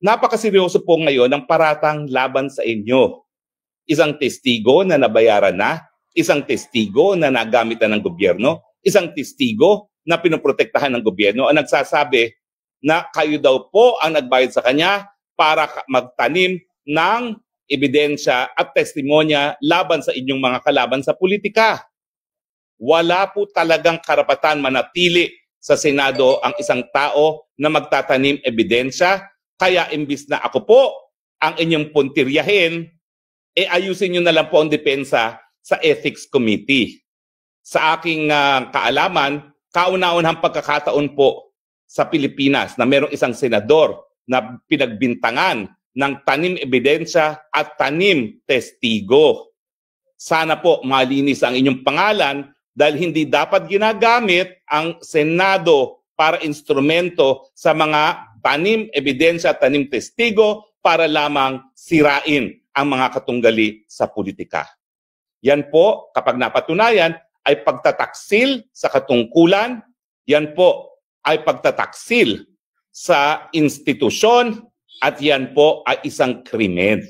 napakaseryoso po ngayon ng paratang laban sa inyo. Isang testigo na nabayaran na, isang testigo na nagamitan ng gobyerno, isang testigo na pinoprotektahan ng gobyerno ang nagsasabi na kayo daw po ang nagbayad sa kanya para magtanim ng ebidensya at testimonya laban sa inyong mga kalaban sa politika. Wala po talagang karapatan manatili sa Senado ang isang tao na magtatanim ebidensya. Kaya imbis na ako po ang inyong puntiryahin, ayusin nyo na lang po ang depensa sa Ethics Committee. Sa aking kaalaman, kauna-unahang pagkakataon po sa Pilipinas na mayroong isang senador na pinagbintangan ng tanim ebidensya at tanim testigo. Sana po malinis ang inyong pangalan dahil hindi dapat ginagamit ang Senado para instrumento sa mga tanim ebidensya at tanim testigo para lamang sirain ang mga katunggali sa politika. Yan po, kapag napatunayan, ay pagtataksil sa katungkulan, yan po ay pagtataksil sa institusyon, at yan po ay isang krimen.